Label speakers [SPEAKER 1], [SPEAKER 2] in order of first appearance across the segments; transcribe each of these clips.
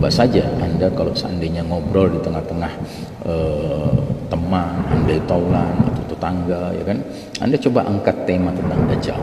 [SPEAKER 1] Coba saja Anda kalau seandainya ngobrol di tengah-tengah teman, handai taulan atau tetangga, ya kan, Anda coba angkat tema tentang Dajjal.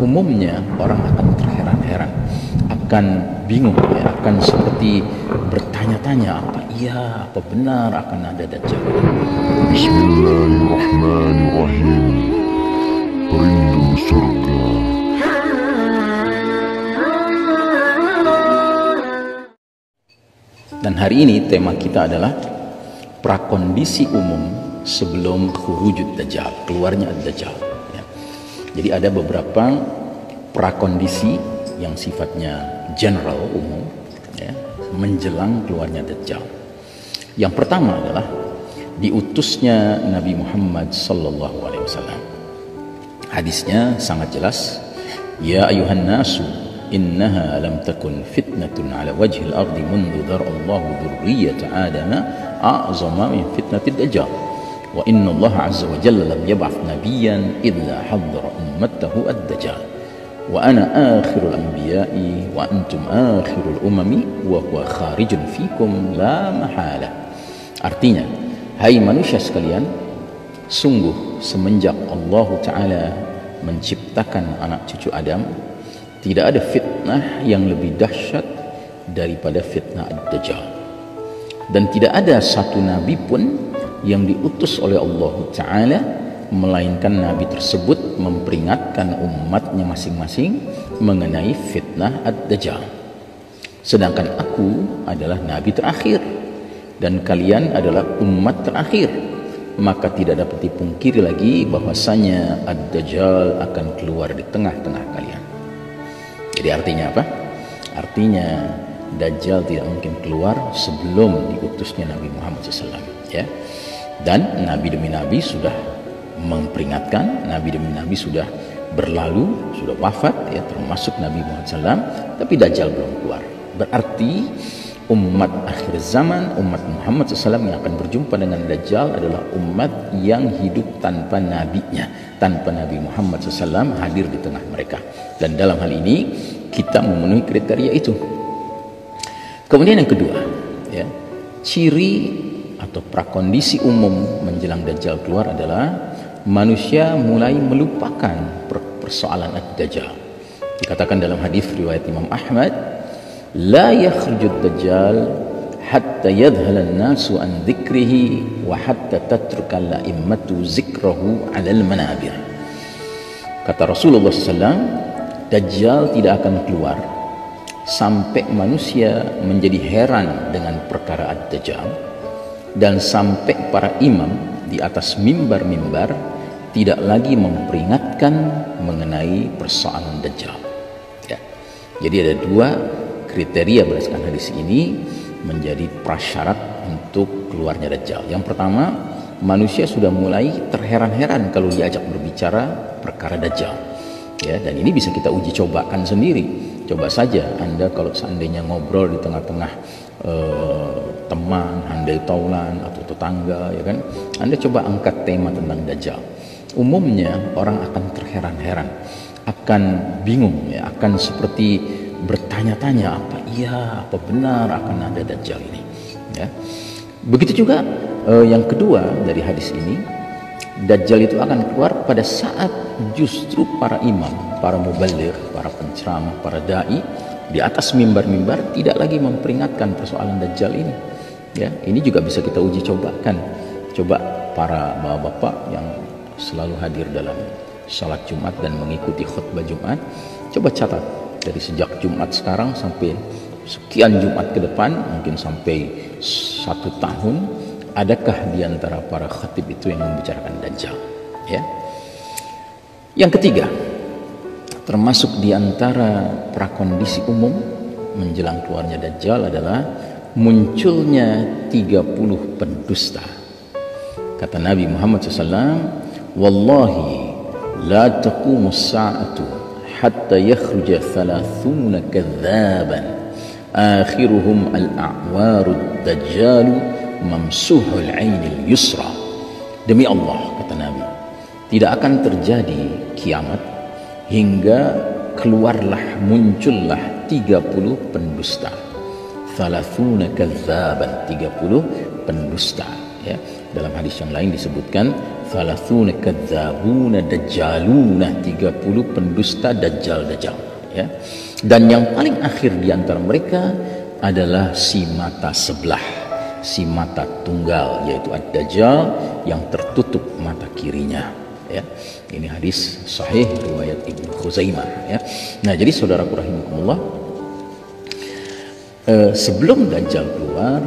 [SPEAKER 1] Umumnya orang akan terheran-heran, akan bingung, ya, akan seperti bertanya-tanya, apa iya, apa benar akan ada Dajjal.
[SPEAKER 2] Bismillahirrahmanirrahim. Rindu surga.
[SPEAKER 1] Dan hari ini tema kita adalah prakondisi umum sebelum khurujud Dajjal, keluarnya Dajjal. Ya. Jadi ada beberapa prakondisi yang sifatnya general, umum, ya, menjelang keluarnya Dajjal. Yang pertama adalah diutusnya Nabi Muhammad SAW. Hadisnya sangat jelas, ya ayuhan nasu innaha lam takun fitnatun ala wajhil ardi mundu dar'allahu dhurriyyata adama a'zama min fitnatid dajjal wa inna Allah azza wa jalla lam yab'ath nabiyyan illa haddara ummatahu ad-dajjal wa ana akhirul anbiya'i wa antum akhirul umami wa huwa kharijun fikum la mahala. Artinya, hai manusia sekalian, sungguh semenjak Allah Ta'ala menciptakan anak cucu Adam, tidak ada fitnah yang lebih dahsyat daripada fitnah Ad-Dajjal. Dan tidak ada satu nabi pun yang diutus oleh Allah Ta'ala, melainkan nabi tersebut memperingatkan umatnya masing-masing mengenai fitnah Ad-Dajjal. Sedangkan aku adalah nabi terakhir dan kalian adalah umat terakhir, maka tidak dapat dipungkiri lagi bahwasanya Ad-Dajjal akan keluar di tengah-tengah kalian. Jadi artinya apa? Artinya Dajjal tidak mungkin keluar sebelum diutusnya Nabi Muhammad SAW. Ya. Dan nabi demi nabi sudah memperingatkan, nabi demi nabi sudah berlalu, sudah wafat, ya, termasuk Nabi Muhammad SAW, tapi Dajjal belum keluar. Berarti umat akhir zaman, umat Muhammad SAW yang akan berjumpa dengan Dajjal adalah umat yang hidup tanpa nabinya, tanpa Nabi Muhammad SAW hadir di tengah mereka. Dan dalam hal ini kita memenuhi kriteria itu. Kemudian yang kedua, ya, ciri atau prakondisi umum menjelang Dajjal keluar adalah manusia mulai melupakan persoalan Ad-Dajjal. Dikatakan dalam hadis riwayat Imam Ahmad, la yakhrujud Dajjal hatta yadhala an-nasu an dzikrihi wa hatta tatruka al-a'immatu zikrahu 'ala al-manabir. Kata Rasulullah SAW, Dajjal tidak akan keluar sampai manusia menjadi heran dengan perkara Ad-Dajjal, dan sampai para imam di atas mimbar-mimbar tidak lagi memperingatkan mengenai persoalan Dajjal. Ya. Jadi ada dua kriteria berdasarkan hadis ini menjadi prasyarat untuk keluarnya Dajjal. Yang pertama, manusia sudah mulai terheran-heran kalau diajak berbicara perkara Dajjal. Ya, dan ini bisa kita uji cobakan sendiri. Coba saja Anda kalau seandainya ngobrol di tengah-tengah teman, handai taulan atau tetangga, ya kan, Anda coba angkat tema tentang Dajjal. Umumnya orang akan terheran-heran, akan bingung, ya, akan seperti bertanya-tanya, apa iya, apa benar akan ada Dajjal ini. Ya. Begitu juga yang kedua dari hadis ini, Dajjal itu akan keluar pada saat justru para imam, para mubaligh, para penceramah, para dai di atas mimbar-mimbar tidak lagi memperingatkan persoalan Dajjal ini. Ya, ini juga bisa kita uji cobakan. Coba para bapak-bapak yang selalu hadir dalam salat Jumat dan mengikuti khutbah Jumat, coba catat dari sejak Jumat sekarang sampai sekian Jumat ke depan, mungkin sampai 1 tahun, adakah di antara para khatib itu yang membicarakan Dajjal? Ya. Yang ketiga, termasuk di antara prakondisi umum menjelang keluarnya Dajjal adalah munculnya 30 pendusta. Kata Nabi Muhammad SAW, wallahi la taqumu as-sa'atu hatta yakhruja 30 kadzaban akhiruhum al-a'warud dajjalu mamsuhul ainil yusra. Demi Allah, kata Nabi, tidak akan terjadi kiamat hingga muncullah 30 pendusta. thalathuna kadzaban, 30 pendusta ya. Dalam hadis yang lain disebutkan thalathuna kadzabuna dajjaluna, 30 pendusta dajjal ya. Dan yang paling akhir di antara mereka adalah si mata sebelah, si mata tunggal, yaitu ad-dajjal yang tertutup mata kirinya ya. Ini hadis sahih riwayat Ibnu Khuzaimah ya. Nah, jadi saudaraku rahimakumullah, sebelum dajjal keluar,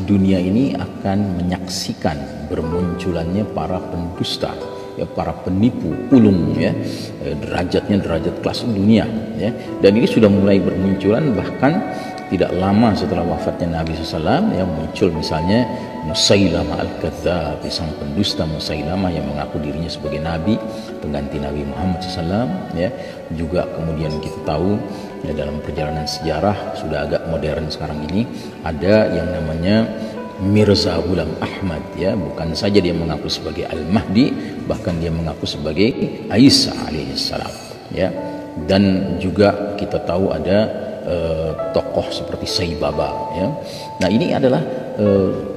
[SPEAKER 1] dunia ini akan menyaksikan bermunculannya para pendusta ya, para penipu ulung ya, derajatnya derajat kelas dunia ya. Dan ini sudah mulai bermunculan bahkan tidak lama setelah wafatnya Nabi SAW ya, muncul misalnya Musailamah al-Kadzdzab, sang pendusta Musailamah yang mengaku dirinya sebagai nabi, pengganti Nabi Muhammad SAW ya. Juga kemudian kita tahu ya, dalam perjalanan sejarah sudah agak modern sekarang ini, ada yang namanya Mirza Ghulam Ahmad ya, bukan saja dia mengaku sebagai Al-Mahdi, bahkan dia mengaku sebagai Isa alaihissalam ya. Dan juga kita tahu ada tokoh seperti Sai Baba ya. Nah, ini adalah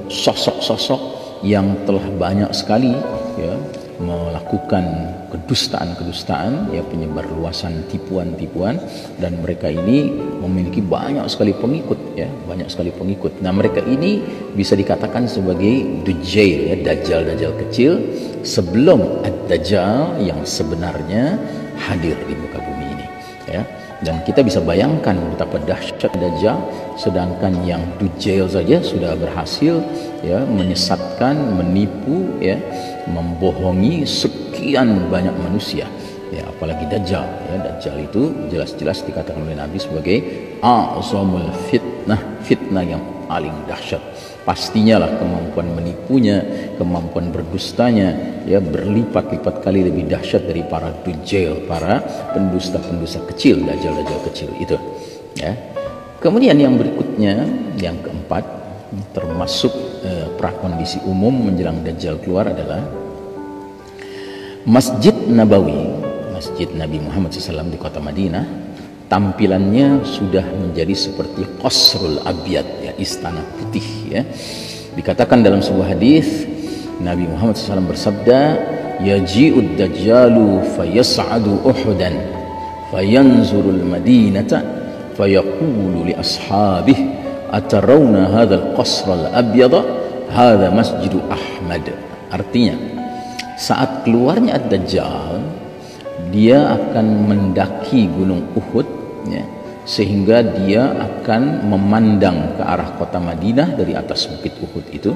[SPEAKER 1] sosok-sosok yang telah banyak sekali ya melakukan kedustaan-kedustaan ya, penyebar luasan tipuan-tipuan, dan mereka ini memiliki banyak sekali pengikut ya, banyak sekali pengikut. Nah, mereka ini bisa dikatakan sebagai Dajjal ya, dajjal-dajjal kecil sebelum ad-dajjal yang sebenarnya hadir di muka bumi ini ya. Dan kita bisa bayangkan betapa dahsyat dajjal, sedangkan yang Dajjal saja sudah berhasil ya menyesatkan, menipu ya, membohongi sekian banyak manusia ya, apalagi dajjal ya. Dajjal itu jelas-jelas dikatakan oleh Nabi sebagai a'zamul fitnah, fitnah yang paling dahsyat. Pastinya lah kemampuan menipunya, kemampuan berdustanya ya berlipat-lipat kali lebih dahsyat dari para dajjal, para pendusta-pendusta kecil, dajjal-dajjal kecil itu ya. Kemudian yang berikutnya, yang keempat, termasuk prakondisi umum menjelang dajjal keluar adalah Masjid Nabawi, Masjid Nabi Muhammad SAW di kota Madinah. Tampilannya sudah menjadi seperti Qasrul Abyad ya, istana putih ya. Dikatakan dalam sebuah hadis Nabi Muhammad SAW bersabda, yaji'ud dajjalu fayas'adu uhudan fayanzurul madinata fayaqulu li ashabih atarawna hadzal qasral abyada hadza masjidu Ahmad. Artinya, saat keluarnya ad-dajjal, dia akan mendaki gunung Uhud ya, sehingga dia akan memandang ke arah kota Madinah dari atas bukit Uhud itu.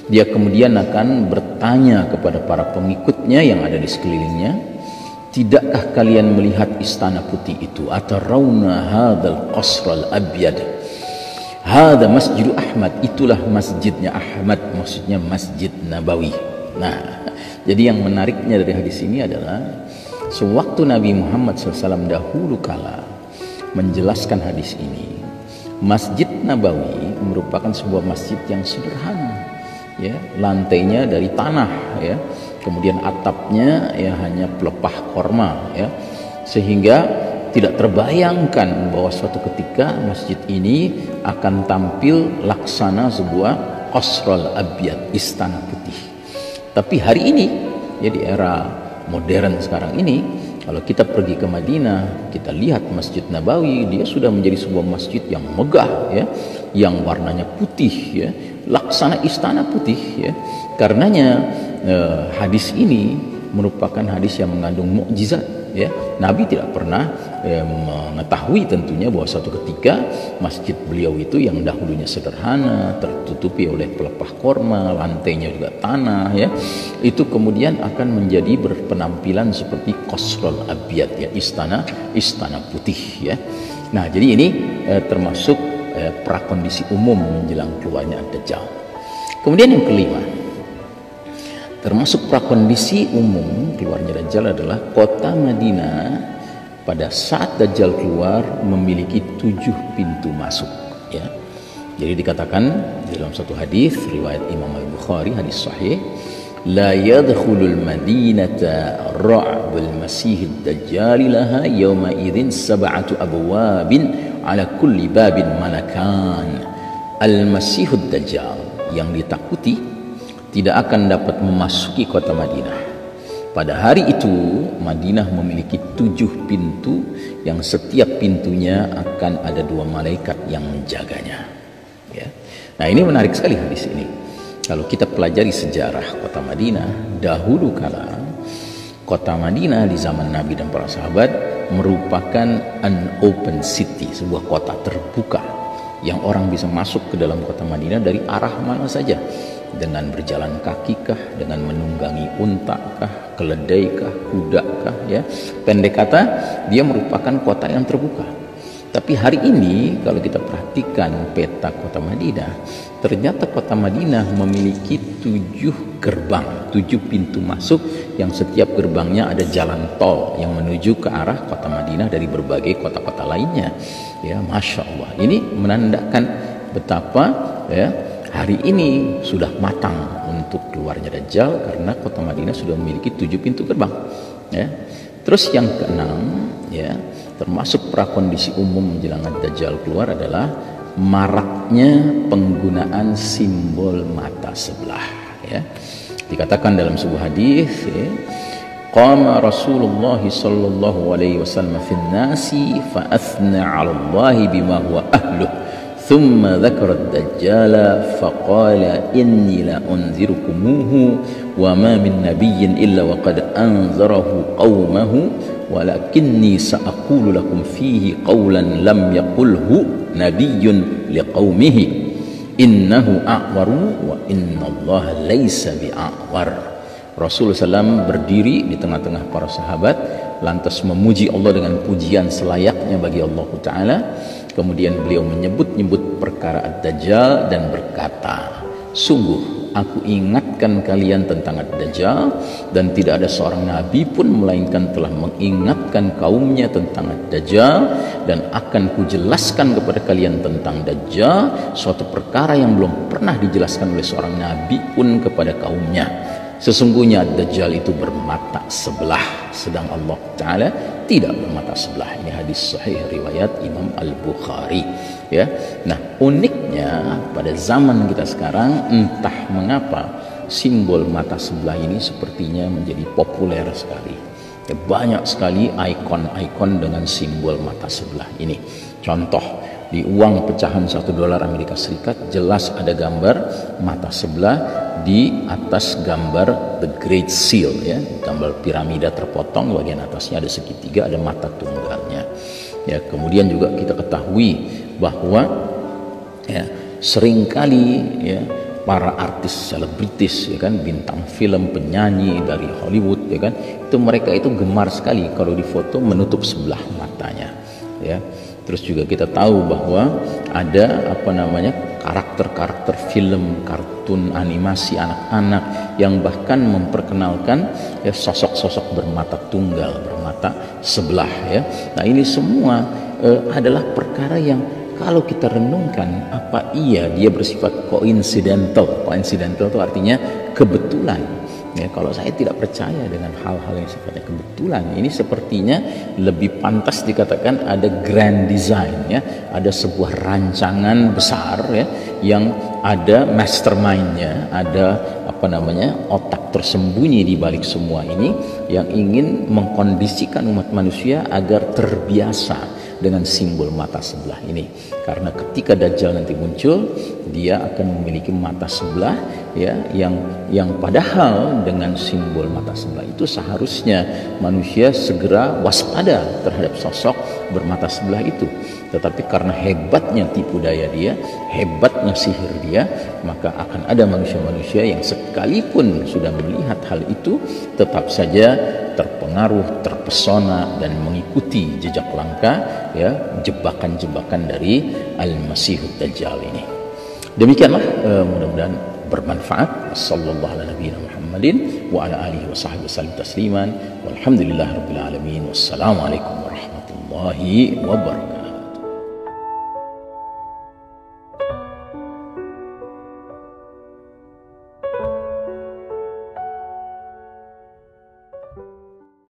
[SPEAKER 1] Dia kemudian akan bertanya kepada para pengikutnya yang ada di sekelilingnya, tidakkah kalian melihat istana putih itu? Atarawna hadzal qasral abyad hadza masjidu Ahmad, itulah masjidnya Ahmad, maksudnya Masjid Nabawi. Nah, jadi yang menariknya dari hadis ini adalah sewaktu Nabi Muhammad SAW dahulu kala menjelaskan hadis ini, Masjid Nabawi merupakan sebuah masjid yang sederhana ya, lantainya dari tanah ya, kemudian atapnya ya hanya pelepah korma ya, sehingga tidak terbayangkan bahwa suatu ketika masjid ini akan tampil laksana sebuah Qasrul Abyad, istana putih. Tapi hari ini ya, di era modern sekarang ini, kalau kita pergi ke Madinah, kita lihat Masjid Nabawi, dia sudah menjadi sebuah masjid yang megah ya, yang warnanya putih ya, laksana istana putih ya. Karenanya hadis ini merupakan hadis yang mengandung mukjizat ya. Nabi tidak pernah mengetahui tentunya bahwa suatu ketika masjid beliau itu yang dahulunya sederhana, tertutupi oleh pelepah korma, lantainya juga tanah ya, itu kemudian akan menjadi berpenampilan seperti Qasrul Abyad ya, istana putih ya. Nah, jadi ini termasuk prakondisi umum menjelang keluarnya ad-dajjal. Kemudian yang kelima, termasuk prakondisi umum keluarnya dajjal adalah kota Madinah pada saat dajjal keluar memiliki 7 pintu masuk ya. Jadi dikatakan dalam satu hadis riwayat Imam Al-Bukhari, hadis sahih, la yadkhulul madinata ra'bul masih ad-dajjal laha yawma idzin sab'atu abwabin ala kulli babin malakan Al-Masihud Dajjal yang ditakuti tidak akan dapat memasuki kota Madinah. Pada hari itu Madinah memiliki 7 pintu yang setiap pintunya akan ada 2 malaikat yang menjaganya. Ya. Nah, ini menarik sekali hadis ini. Kalau kita pelajari sejarah kota Madinah, dahulu kala kota Madinah di zaman Nabi dan para sahabat merupakan an open city, sebuah kota terbuka yang orang bisa masuk ke dalam kota Madinah dari arah mana saja, dengan berjalan kaki kah, dengan menunggangi unta kah, keledai kah, kuda kah, ya. Pendek kata, dia merupakan kota yang terbuka. Tapi hari ini kalau kita perhatikan peta kota Madinah, ternyata kota Madinah memiliki 7 gerbang, 7 pintu masuk yang setiap gerbangnya ada jalan tol yang menuju ke arah kota Madinah dari berbagai kota-kota lainnya. Ya, Masya Allah. Ini menandakan betapa ya hari ini sudah matang untuk keluarnya Dajjal karena kota Madinah sudah memiliki 7 pintu gerbang. Ya. Terus yang keenam, ya, termasuk prakondisi umum menjelang Dajjal keluar adalah maraknya penggunaan simbol mata sebelah. Ya. Dikatakan dalam sebuah hadis, ya, qama Rasulullah sallallahu alaihi wasallam fin nasi fa athna 'ala Allah bima huwa ahluh thumma dzakara ad-dajjala fa qala inni la unzirukumuhu wa ma min nabiyyin illa wa qad anzarahu qaumahu walakinni sa'aqulu lakum fihi qawlan lam yaqulhu nabiyyun liqaumihi innahu a'waru wa innallaha laysa bi'a'war. Rasulullah SAW berdiri di tengah-tengah para sahabat lantas memuji Allah dengan pujian selayaknya bagi Allah Ta'ala. Kemudian beliau menyebut-nyebut perkara Ad-Dajjal dan berkata, sungguh aku ingatkan kalian tentang Ad-Dajjal dan tidak ada seorang nabi pun melainkan telah mengingatkan kaumnya tentang Ad-Dajjal, dan akan kujelaskan kepada kalian tentang Dajjal suatu perkara yang belum pernah dijelaskan oleh seorang nabi pun kepada kaumnya. Sesungguhnya Dajjal itu bermata sebelah, sedang Allah Ta'ala tidak bermata sebelah. Ini hadis sahih riwayat Imam Al-Bukhari. Ya. Nah, uniknya pada zaman kita sekarang, entah mengapa simbol mata sebelah ini sepertinya menjadi populer sekali. Ya, banyak sekali ikon-ikon dengan simbol mata sebelah ini. Contoh, di uang pecahan $1 Amerika Serikat jelas ada gambar mata sebelah, di atas gambar The Great Seal, ya, gambar piramida terpotong, bagian atasnya ada segitiga, ada mata tunggalnya. Ya, kemudian juga kita ketahui bahwa ya, seringkali ya, para artis selebritis, ya kan, bintang film, penyanyi dari Hollywood, ya kan, itu mereka itu gemar sekali kalau difoto menutup sebelah matanya. Ya. Terus juga kita tahu bahwa ada karakter-karakter film, kartun, animasi anak-anak yang bahkan memperkenalkan ya sosok-sosok bermata tunggal, bermata sebelah, ya. Nah, ini semua adalah perkara yang kalau kita renungkan, apa iya dia bersifat coincidental? Coincidental itu artinya kebetulan. Ya, kalau saya tidak percaya dengan hal-hal yang sifatnya kebetulan, ini sepertinya lebih pantas dikatakan ada grand design, ya, ada sebuah rancangan besar, ya, yang ada mastermindnya, ada otak tersembunyi di balik semua ini yang ingin mengkondisikan umat manusia agar terbiasa dengan simbol mata sebelah ini. Karena ketika Dajjal nanti muncul, dia akan memiliki mata sebelah, ya, yang padahal dengan simbol mata sebelah itu seharusnya manusia segera waspada terhadap sosok bermata sebelah itu. Tetapi karena hebatnya tipu daya dia, hebatnya sihir dia, maka akan ada manusia-manusia yang sekalipun sudah melihat hal itu tetap saja terpengaruh, terpesona dan mengikuti jejak langkah, ya, jebakan-jebakan dari Al-Masihud Dajjal ini. Demikianlah, mudah-mudahan bermanfaat. Sallallahu ala nabiyina Muhammadin wa ala alihi wa sahbihi wasallam tasliman. Walhamdulillahirabbil alamin. Wassalamualaikum warahmatullahi wabarakatuh.